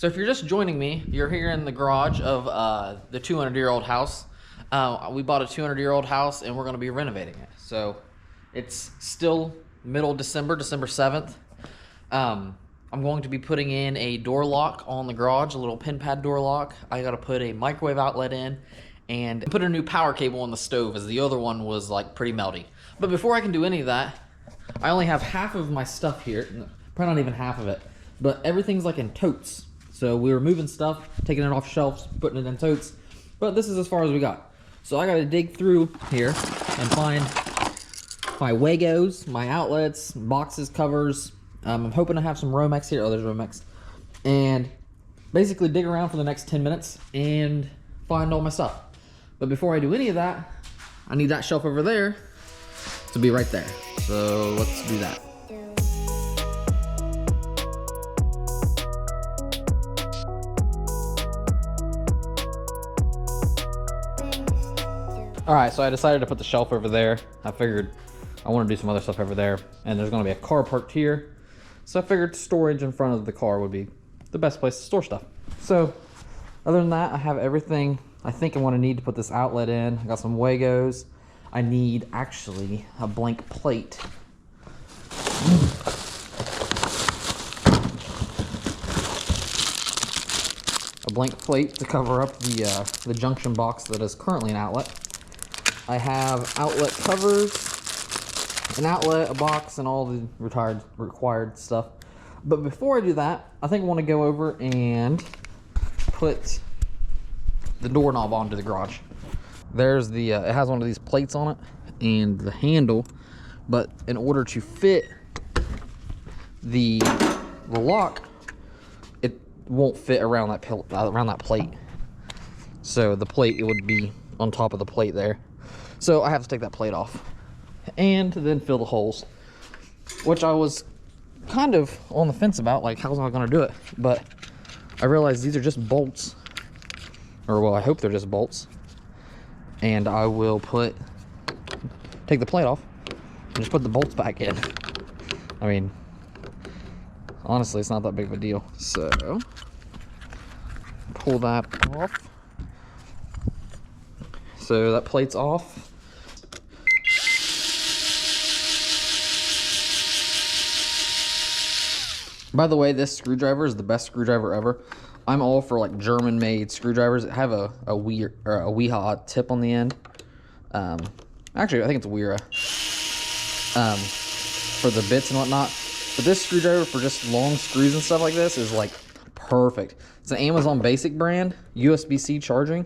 So if you're just joining me, you're here in the garage of the 200-year-old house. We bought a 200-year-old house and we're going to be renovating it. So it's still middle of December, December 7th. I'm going to be putting in a door lock on the garage, a little pin pad door lock. I got to put a microwave outlet in and put a new power cable on the stove, as the other one was like pretty melty. But before I can do any of that, I only have half of my stuff here. Probably not even half of it, but everything's like in totes. So we were moving stuff, taking it off shelves, putting it in totes, but this is as far as we got. So I gotta dig through here and find my Wagos, my outlets, boxes, covers. I'm hoping to have some Romex here. Oh, there's Romex. And basically dig around for the next 10 minutes and find all my stuff. But before I do any of that, I need that shelf over there to be right there. So let's do that. All right, so I decided to put the shelf over there. I figured I want to do some other stuff over there, and there's going to be a car parked here. So I figured storage in front of the car would be the best place to store stuff. So other than that, I have everything I think I want to need to put this outlet in. I got some Wagos. I need actually a blank plate. A blank plate to cover up the junction box that is currently an outlet. I have outlet covers, an outlet, a box, and all the required stuff. But before I do that, I think I want to go over and put the doorknob onto the garage. There's the, it has one of these plates on it and the handle, but in order to fit the lock, it won't fit around that plate. So the plate, it would be on top of the plate there. So I have to take that plate off and then fill the holes, which I was kind of on the fence about, like, how's I gonna do it? But I realized these are just bolts, or well, I hope they're just bolts. And I will take the plate off and just put the bolts back in. I mean, honestly, it's not that big of a deal. So pull that off. So that plate's off. By the way, this screwdriver is the best screwdriver ever. I'm all for like German-made screwdrivers that have a Weeha tip on the end. Actually, I think it's Weira for the bits and whatnot. But this screwdriver for just long screws and stuff like this is like perfect. It's an Amazon Basic brand, USB-C charging,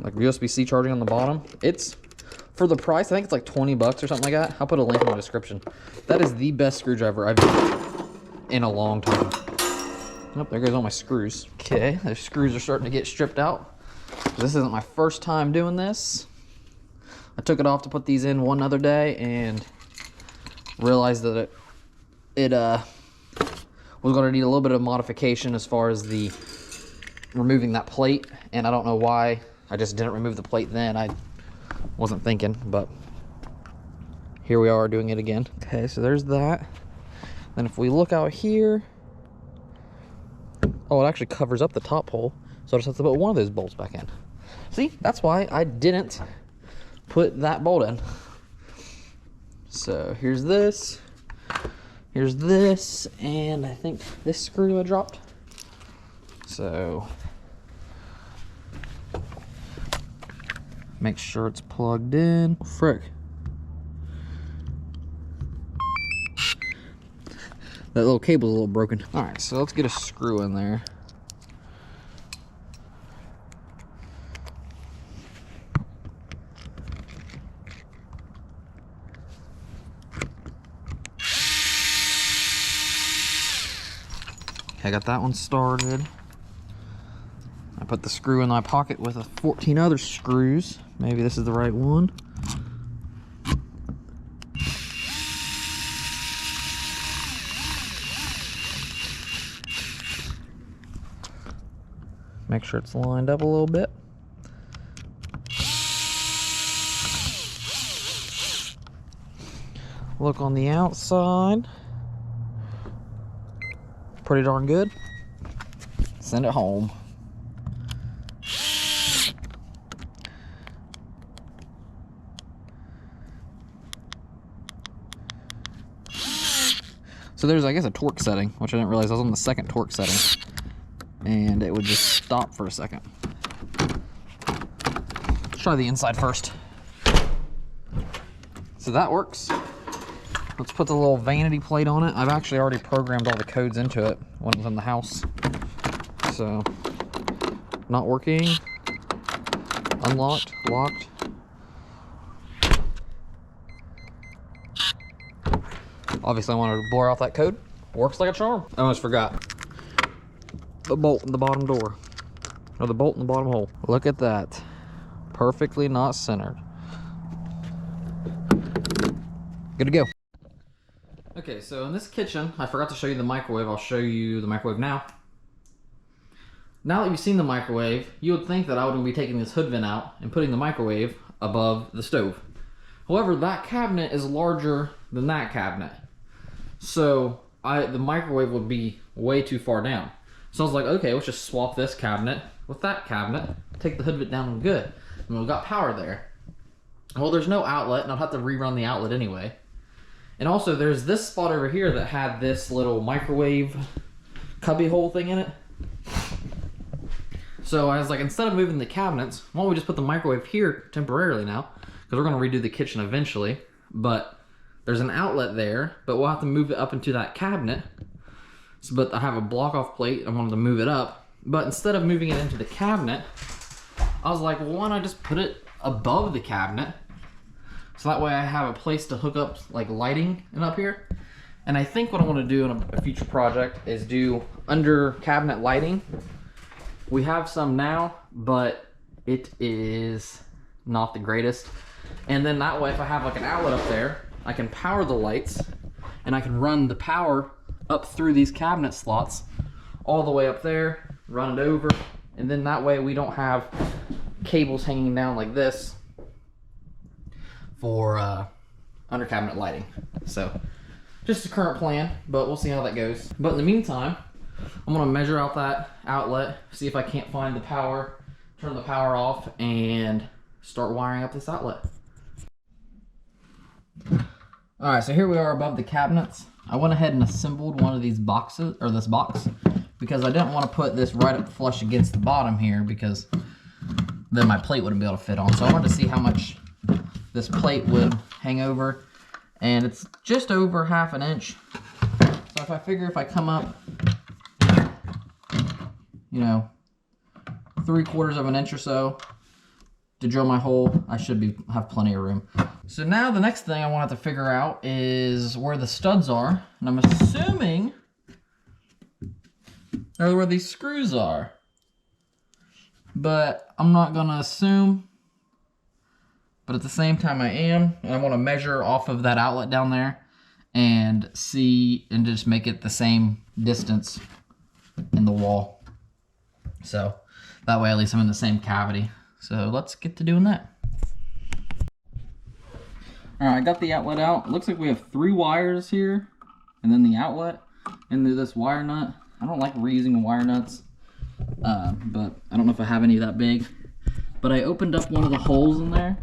like USB-C charging on the bottom. It's for the price. I think it's like 20 bucks or something like that. I'll put a link in the description. That is the best screwdriver I've used in a long time. Oh, there goes all my screws. Okay, those screws are starting to get stripped out. This isn't my first time doing this. I took it off to put these in one other day and realized that it was going to need a little bit of modification as far as the removing that plate, and I don't know why I just didn't remove the plate then. I wasn't thinking, but here we are doing it again. Okay, so there's that. Then if we look out here, oh, it actually covers up the top hole, so I just have to put one of those bolts back in. See, that's why I didn't put that bolt in. So here's this, and I think this screw I dropped. So make sure it's plugged in. Frick. That little cable's a little broken. All right, so let's get a screw in there. Okay, I got that one started. I put the screw in my pocket with 14 other screws. Maybe this is the right one. Make sure it's lined up a little bit. Look on the outside. Pretty darn good. Send it home. So there's, I guess, a torque setting, which I didn't realize I was on the second torque setting. And it would just stop for a second. Let's try the inside first. So that works. Let's put the little vanity plate on it. I've actually already programmed all the codes into it when it was in the house. So, not working. Unlocked, locked. Obviously I wanted to blur off that code. Works like a charm. I almost forgot. The bolt in the bottom door. Or the bolt in the bottom hole. Look at that. Perfectly not centered. Good to go. Okay, so in this kitchen, I forgot to show you the microwave. I'll show you the microwave now. Now that you've seen the microwave, you would think that I would be taking this hood vent out and putting the microwave above the stove. However, that cabinet is larger than that cabinet. So the microwave would be way too far down. So I was like, okay, let's just swap this cabinet with that cabinet, take the hood vent down and good. And we've got power there. Well, there's no outlet, and I'll have to rerun the outlet anyway. And also, there's this spot over here that had this little microwave cubby hole thing in it. So I was like, instead of moving the cabinets, why don't we just put the microwave here temporarily now? Because we're going to redo the kitchen eventually. But there's an outlet there, but we'll have to move it up into that cabinet. So, but I have a block off plate. I wanted to move it up. But instead of moving it into the cabinet, I was like, well, why don't I just put it above the cabinet? So that way I have a place to hook up like lighting and up here. And I think what I want to do in a future project is do under cabinet lighting. We have some now, but it is not the greatest. And then that way, if I have like an outlet up there, I can power the lights and I can run the power up through these cabinet slots all the way up there, run it over. And then that way we don't have cables hanging down like this for under cabinet lighting. So just a current plan, but we'll see how that goes. But in the meantime, I'm gonna measure out that outlet, see if I can't find the power, turn the power off, and start wiring up this outlet. All right, so here we are above the cabinets. I went ahead and assembled one of these boxes, or this box, because I didn't want to put this right up flush against the bottom here, because then my plate wouldn't be able to fit on. So I wanted to see how much this plate would hang over, and it's just over 1/2 inch. So if I figure if I come up, you know, 3/4 of an inch or so to drill my hole, I should have plenty of room. So now the next thing I want to figure out is where the studs are, and I'm assuming they're where these screws are. But I'm not gonna assume, but at the same time I am, and I want to measure off of that outlet down there and see, and just make it the same distance in the wall. So that way at least I'm in the same cavity. So let's get to doing that. All right, I got the outlet out. It looks like we have 3 wires here, and then the outlet into this wire nut. I don't like reusing wire nuts, but I don't know if I have any that big. But I opened up one of the holes in there.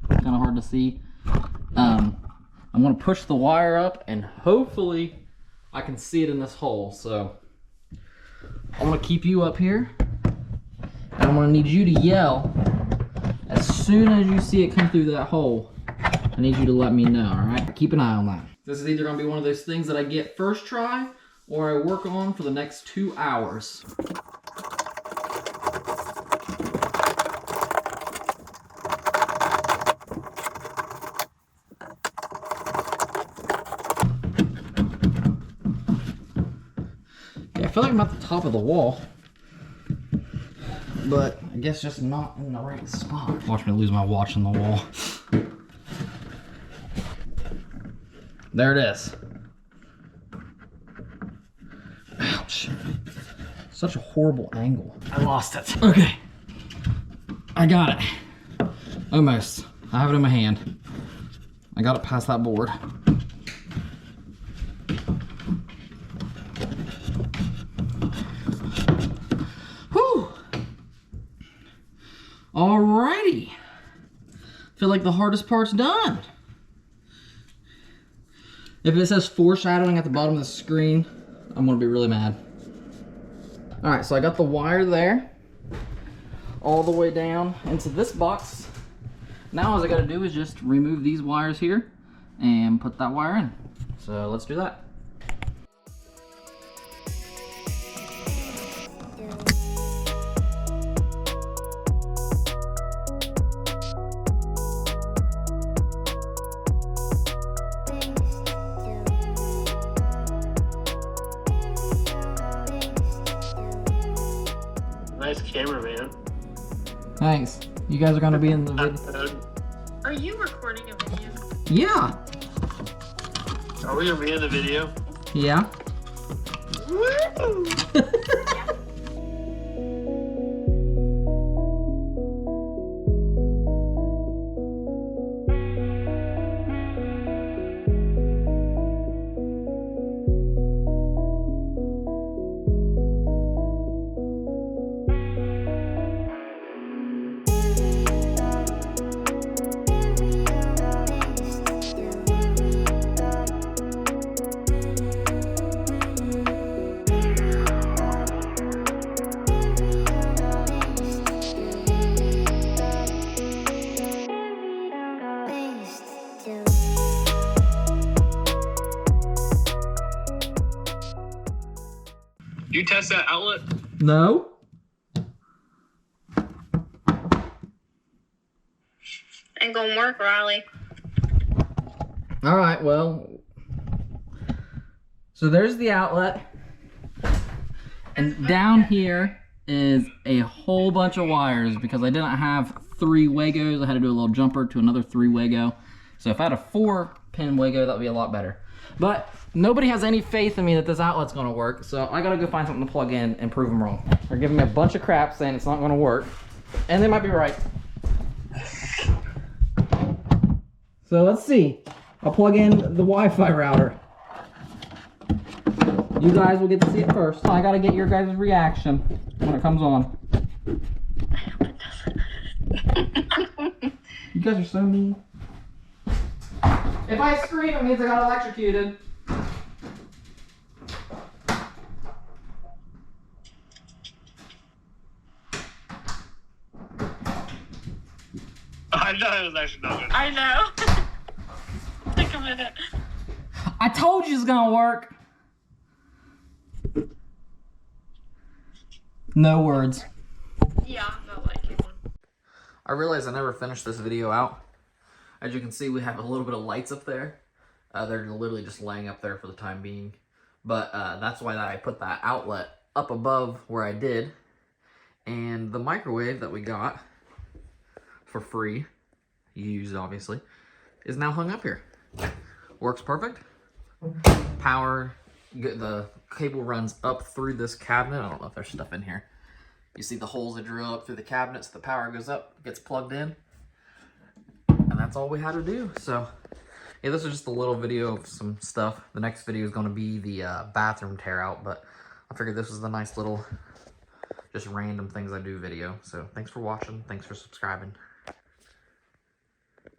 Kind of hard to see. I'm gonna push the wire up, and hopefully I can see it in this hole. So I'm gonna keep you up here, and I'm gonna need you to yell as soon as you see it come through that hole. I need you to let me know, all right? Keep an eye on that. This is either gonna be one of those things that I get first try, or I work on for the next 2 hours. Yeah, I feel like I'm at the top of the wall, but I guess just not in the right spot. Watch me lose my watch on the wall. There it is. Ouch. Such a horrible angle. I lost it. Okay. I got it. Almost. I have it in my hand. I got it past that board. feel like the hardest part's done. If it says foreshadowing at the bottom of the screen, I'm gonna be really mad. All right, so I got the wire there, all the way down into this box. Now all I gotta do is just remove these wires here and put that wire in. So let's do that. Nice camera, man. Thanks. You guys are gonna be in the video. Are you recording a video? Yeah. Are we gonna be in the video? Yeah. Woo! You test that outlet? No. Ain't gonna work, Riley. All right, well, so there's the outlet, and down here is a whole bunch of wires because I didn't have 3 Wagos. I had to do a little jumper to another 3 Wago. So if I had a 4-pin Wago, that would be a lot better. But nobody has any faith in me that this outlet's gonna work, so I gotta go find something to plug in and prove them wrong. They're giving me a bunch of crap saying it's not gonna work, and they might be right. So let's see. I'll plug in the Wi-Fi router. You guys will get to see it first. I gotta get your guys' reaction when it comes on. You guys are so mean. If I scream, it means I got electrocuted. I know it was actually not good. I know. Take a minute. I told you it's gonna work. No words. Yeah, I felt like it. I realized I never finished this video out. As you can see, we have a little bit of lights up there. They're literally just laying up there for the time being. But that's why I put that outlet up above where I did. And the microwave that we got for free, used obviously, is now hung up here. Works perfect. Power, the cable runs up through this cabinet. I don't know if there's stuff in here. You see the holes I drill up through the cabinets, the power goes up, gets plugged in. And that's all we had to do. So yeah, this is just a little video of some stuff. The next video is going to be the bathroom tear out, but I figured this was the nice little just random things I do video. So thanks for watching. Thanks for subscribing.